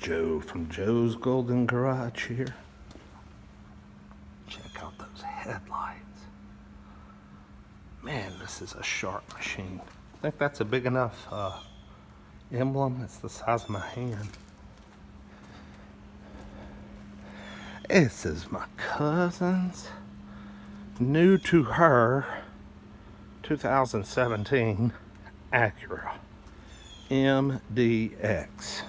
Joe from Joe's Golden Garage here. Check out those headlights. Man, this is a sharp machine. I think that's a big enough emblem. It's the size of my hand. This is my cousin's, new to her, 2017 Acura MDX.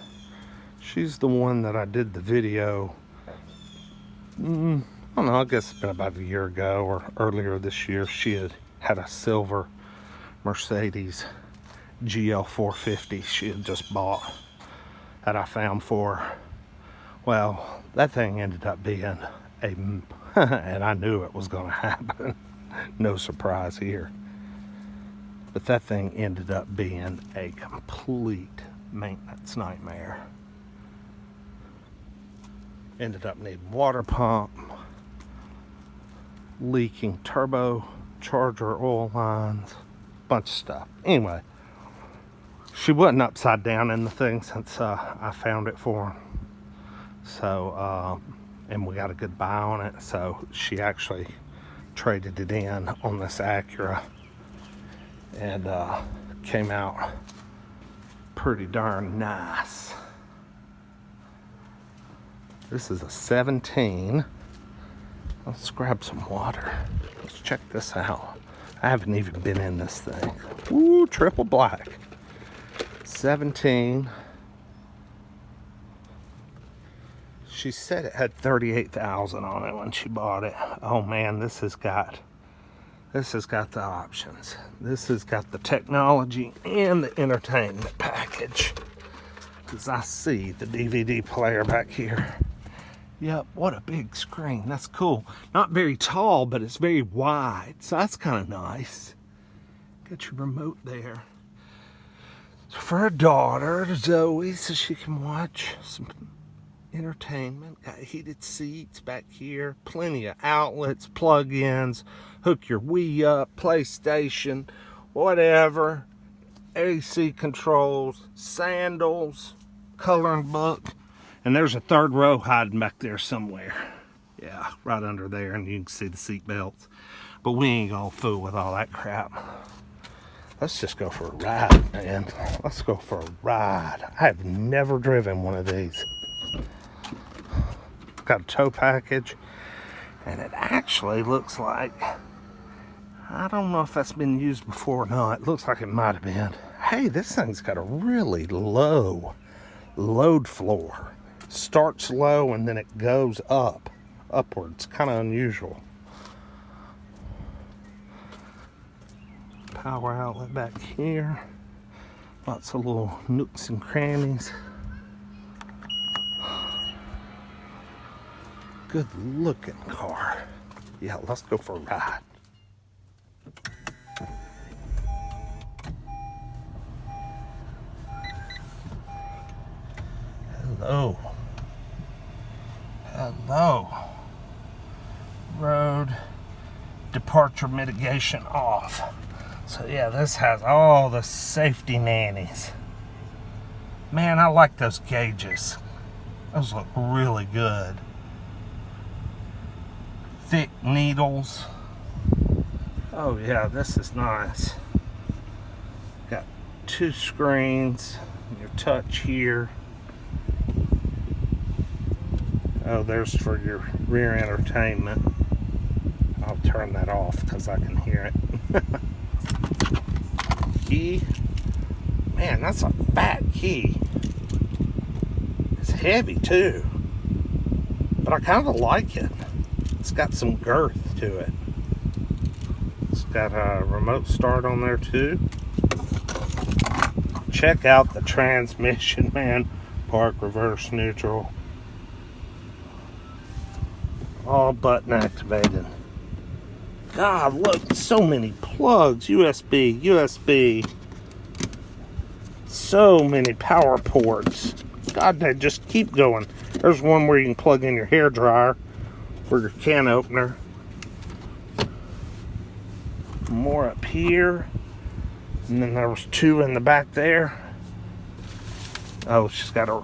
She's the one that I did the video, I don't know, I guess it's been about a year ago or earlier this year. She had a silver Mercedes GL 450 she had just bought that I found for her. Well, that thing ended up being a, and I knew it was going to happen. No surprise here. But that thing ended up being a complete maintenance nightmare. Ended up needing water pump, leaking turbo charger oil lines, bunch of stuff. Anyway, she wasn't upside down in the thing since I found it for her. So, and we got a good buy on it. So she actually traded it in on this Acura and came out pretty darn nice. This is a 17. Let's grab some water. Let's check this out. I haven't even been in this thing. Ooh, triple black. 17. She said it had 38,000 on it when she bought it. Oh man, this has got the options. This has got the technology and the entertainment package. Because I see the DVD player back here. Yep, what a big screen. That's cool. Not very tall, but it's very wide. So that's kind of nice. Got your remote there. So for her daughter, Zoe, so she can watch some entertainment. Got heated seats back here. Plenty of outlets, plug-ins. Hook your Wii up, PlayStation, whatever. AC controls, sandals, coloring book. And there's a third row hiding back there somewhere. Yeah, right under there, and you can see the seat belts. But we ain't gonna fool with all that crap. Let's just go for a ride, man. Let's go for a ride. I have never driven one of these. Got a tow package, and it actually looks like, I don't know if that's been used before or not. It looks like it might have been. Hey, this thing's got a really low load floor. Starts low and then it goes upwards. Kind of unusual. Power outlet back here. Lots of little nooks and crannies. Good looking car. Yeah, let's go for a ride. Hello. Hello. Road departure mitigation off. So yeah, this has all the safety nannies. Man, I like those gauges. Those look really good. Thick needles. Oh yeah, this is nice. Got two screens. Your touch here. Oh, there's for your rear entertainment. I'll turn that off because I can hear it. Key. Man, that's a fat key. It's heavy too. But I kind of like it. It's got some girth to it. It's got a remote start on there too. Check out the transmission, man. Park, reverse, neutral. All button activated. God, look, so many plugs. USB. So many power ports. God, they just keep going. There's one where you can plug in your hair dryer for your can opener. More up here. And then there was two in the back there. Oh, she's got a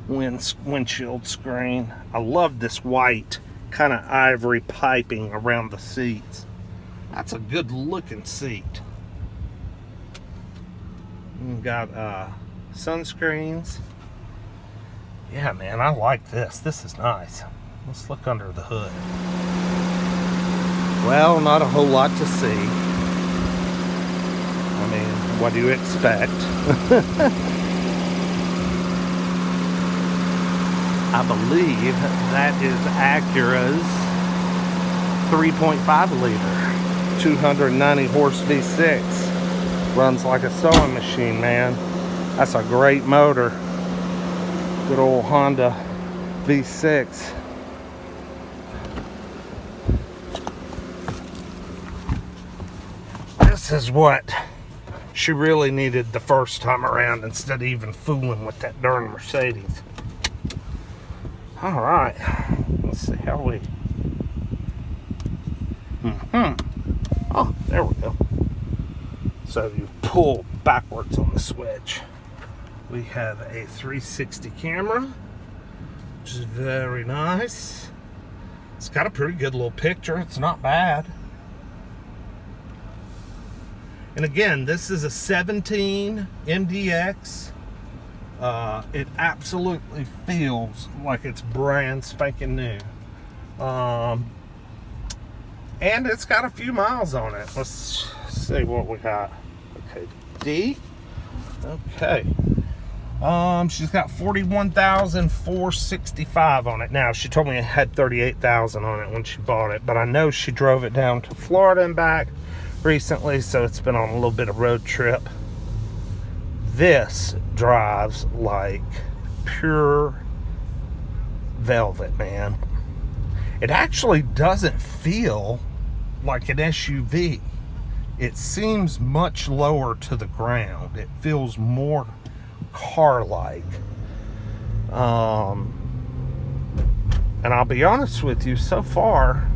windshield screen. I love this white kind of ivory piping around the seats. That's a good looking seat. We've got sunscreens. Yeah, man, I like this. This is nice. Let's look under the hood. Well, not a whole lot to see. I mean, what do you expect? I believe that is Acura's 3.5 liter, 290 horse V6. Runs like a sewing machine, man. That's a great motor. Good old Honda V6. This is what she really needed the first time around, instead of even fooling with that darn Mercedes. All right, let's see how we. Oh, there we go. So you pull backwards on the switch. We have a 360 camera, which is very nice. It's got a pretty good little picture. It's not bad. And again, this is a 17 MDX. It absolutely feels like it's brand spanking new. And it's got a few miles on it. Let's see what we got. Okay, D. Okay. She's got 41,465 on it. Now, she told me it had 38,000 on it when she bought it, but I know she drove it down to Florida and back recently, so it's been on a little bit of road trip. This drives like pure velvet, man. It actually doesn't feel like an SUV. It seems much lower to the ground. It feels more car-like. And I'll be honest with you, so far,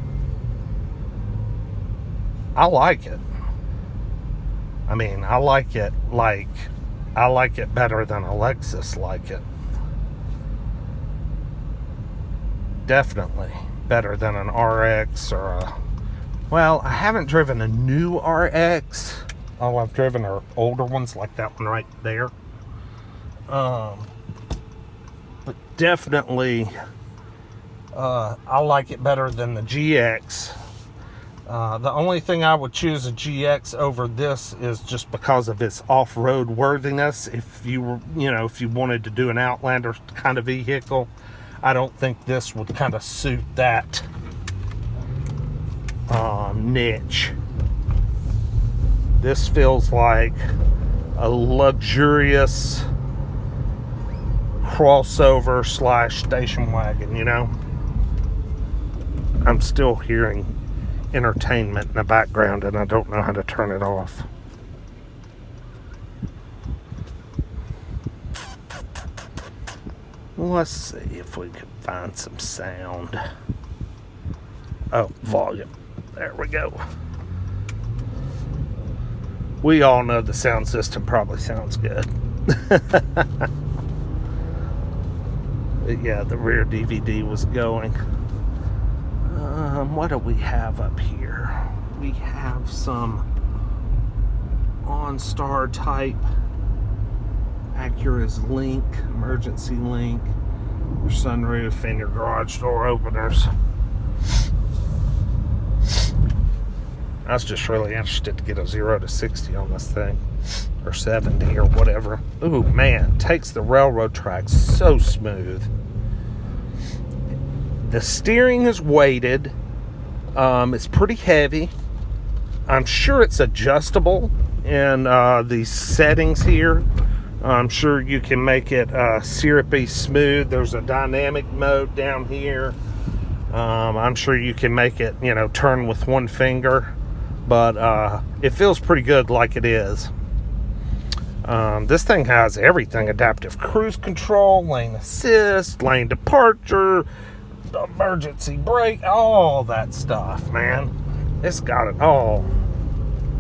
I like it. I mean, I like it better than a Lexus like it. Definitely better than an RX or a... Well, I haven't driven a new RX. Oh, I've driven her older ones like that one right there. But definitely, I like it better than the GX. The only thing I would choose a GX over this is just because of its off-road worthiness. If you were, if you wanted to do an Outlander kind of vehicle, I don't think this would kind of suit that niche. This feels like a luxurious crossover / station wagon, I'm still hearing entertainment in the background and I don't know how to turn it off. Let's see if we can find some sound. Oh, volume. There we go. We all know the sound system probably sounds good. Yeah, the rear DVD was going. What do we have up here? We have some OnStar type Acura's Link, emergency link, your sunroof and your garage door openers. I was just really interested to get a 0 to 60 on this thing, or 70 or whatever. Ooh, man, takes the railroad tracks so smooth. The steering is weighted. It's pretty heavy. I'm sure it's adjustable in these settings here. I'm sure you can make it syrupy smooth. There's a dynamic mode down here. I'm sure you can make it, turn with one finger. But it feels pretty good like it is. This thing has everything. Adaptive cruise control, lane assist, lane departure, emergency brake, all that stuff, man. It's got it all.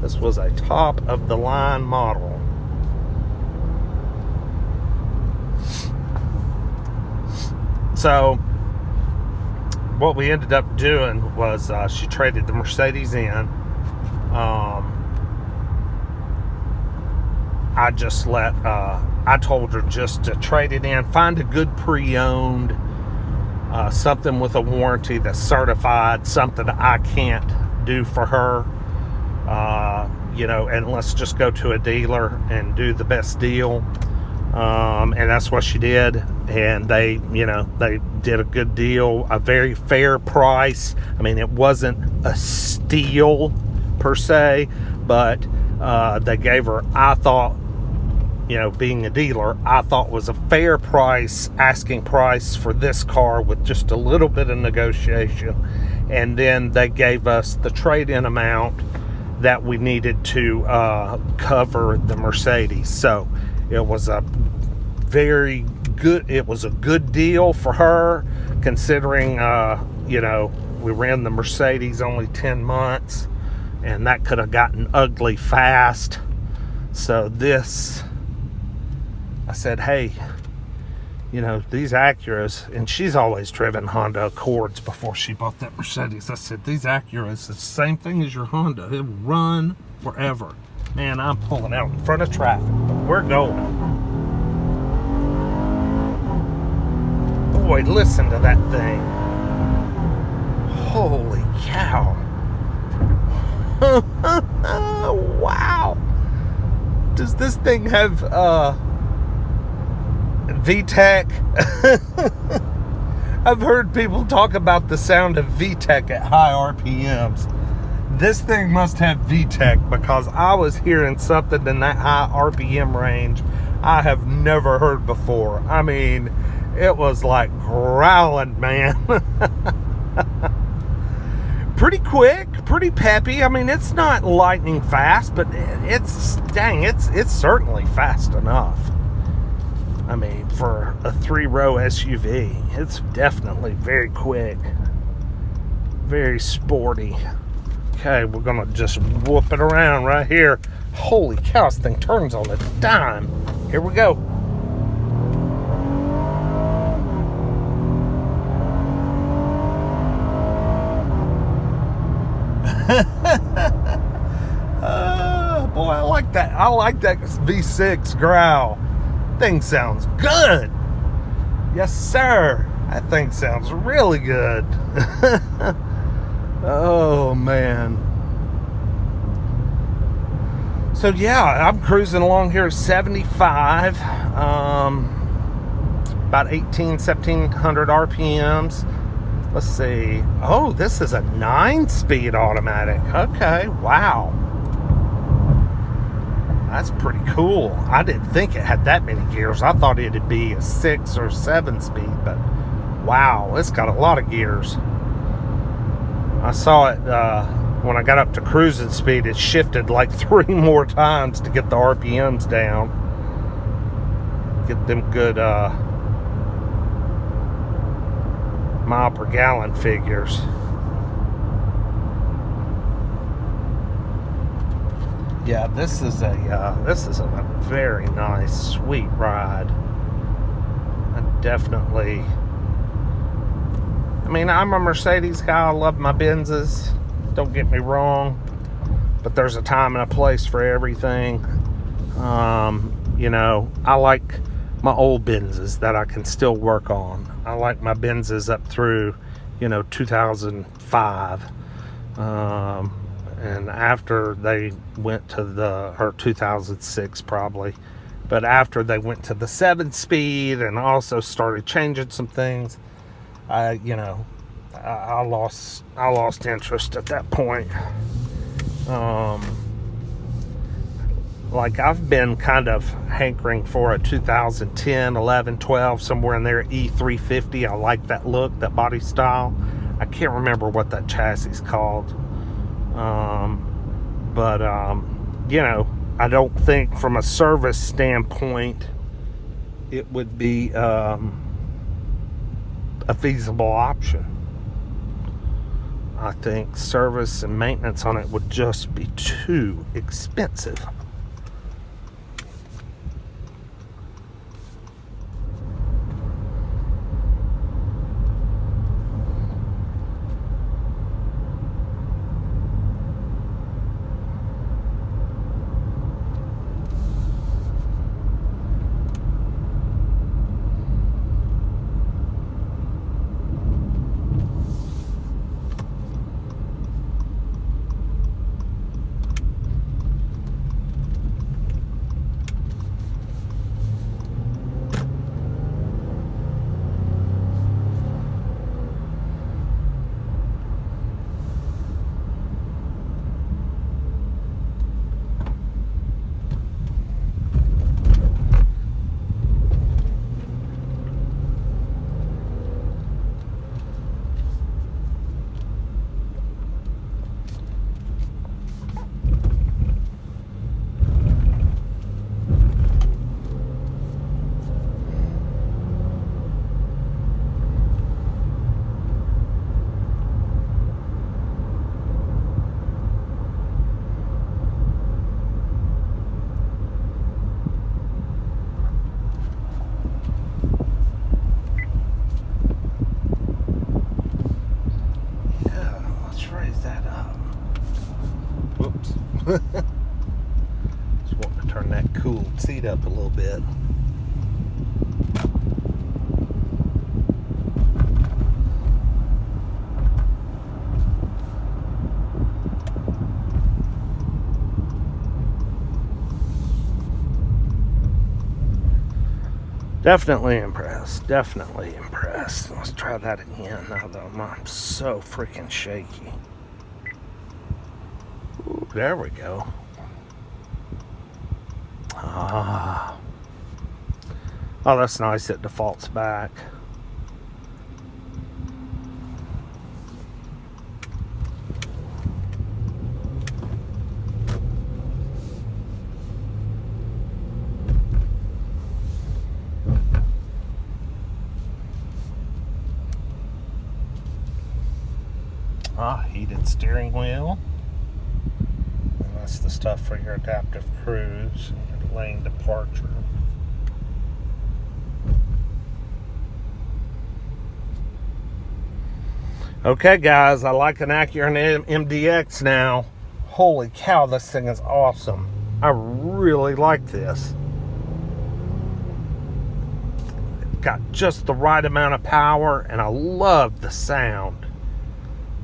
This was a top of the line model. So what we ended up doing was she traded the Mercedes in. I told her just to trade it in, find a good pre-owned, something with a warranty that's certified, something I can't do for her, and let's just go to a dealer and do the best deal. And that's what she did, and they did a good deal, a very fair price. I mean, it wasn't a steal per se, but they gave her, I thought, being a dealer, I thought was a fair price, asking price for this car with just a little bit of negotiation. And then they gave us the trade-in amount that we needed to cover the Mercedes. So it was a very good, it was a good deal for her, considering, we ran the Mercedes only 10 months, and that could have gotten ugly fast. So I said, hey, these Acuras, and she's always driven Honda Accords before she bought that Mercedes. I said, these Acuras is the same thing as your Honda. It will run forever. Man, I'm pulling out in front of traffic, but we're going. Boy, listen to that thing. Holy cow. Wow. Does this thing have VTEC? I've heard people talk about the sound of VTEC at high RPMs. This thing must have VTEC, because I was hearing something in that high RPM range I have never heard before. I mean, it was like growling, man. Pretty quick, pretty peppy. I mean, it's not lightning fast, but it's certainly fast enough. I mean, for a 3-row SUV, it's definitely very quick, very sporty. Okay, we're gonna just whoop it around right here. Holy cow, this thing turns on a dime. Here we go. Boy, I like that. I like that V6 growl. Thing sounds good. Yes, sir. That thing sounds really good. Oh, man. So, yeah, I'm cruising along here at 75. About 1700 RPMs. Let's see. Oh, this is a 9-speed automatic. Okay, wow. That's pretty cool. I didn't think it had that many gears. I thought it'd be a 6 or 7 speed, but wow, it's got a lot of gears. I saw it when I got up to cruising speed. It shifted like 3 more times to get the RPMs down. Get them good mile per gallon figures. Yeah, this is a very nice, sweet ride. I'm a Mercedes guy. I love my Benzes. Don't get me wrong, but there's a time and a place for everything. I like my old Benzes that I can still work on. I like my Benzes up through, 2005. And after they went to or 2006 probably, but after they went to the 7-speed and also started changing some things, I lost interest at that point. Like, I've been kind of hankering for a 2010, 11, 12, somewhere in there, E350. I like that look, that body style. I can't remember what that chassis is called. I don't think from a service standpoint it would be a feasible option. I think service and maintenance on it would just be too expensive. Just wanting to turn that cooled seat up a little bit. Definitely impressed. Definitely impressed. Let's try that again now that I'm so freaking shaky. Ooh, there we go. Ah. Oh, that's nice. It defaults back. Heated steering wheel. And that's the stuff for your adaptive cruise and your lane departure. Okay, guys, I like an Acura MDX now. Holy cow, this thing is awesome. I really like this. Got just the right amount of power, and I love the sound.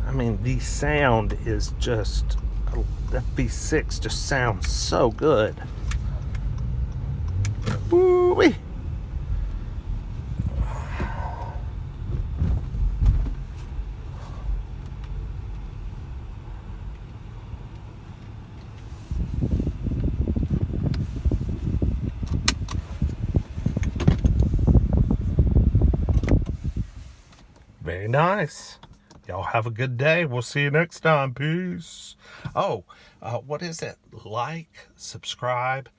I mean, the sound is just, that V6 just sounds so good. Woo-wee. Very nice. Y'all have a good day. We'll see you next time. Peace. Oh, what is it? Like, subscribe,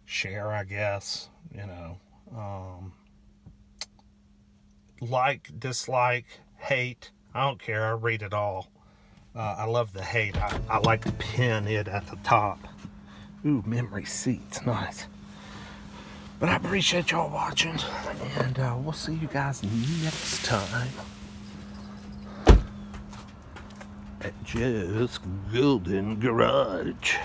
share, I guess. You know. Like, dislike, hate. I don't care. I read it all. I love the hate. I like to pin it at the top. Ooh, memory seats. Nice. But I appreciate y'all watching. And we'll see you guys next time. At Joe's Golden Garage.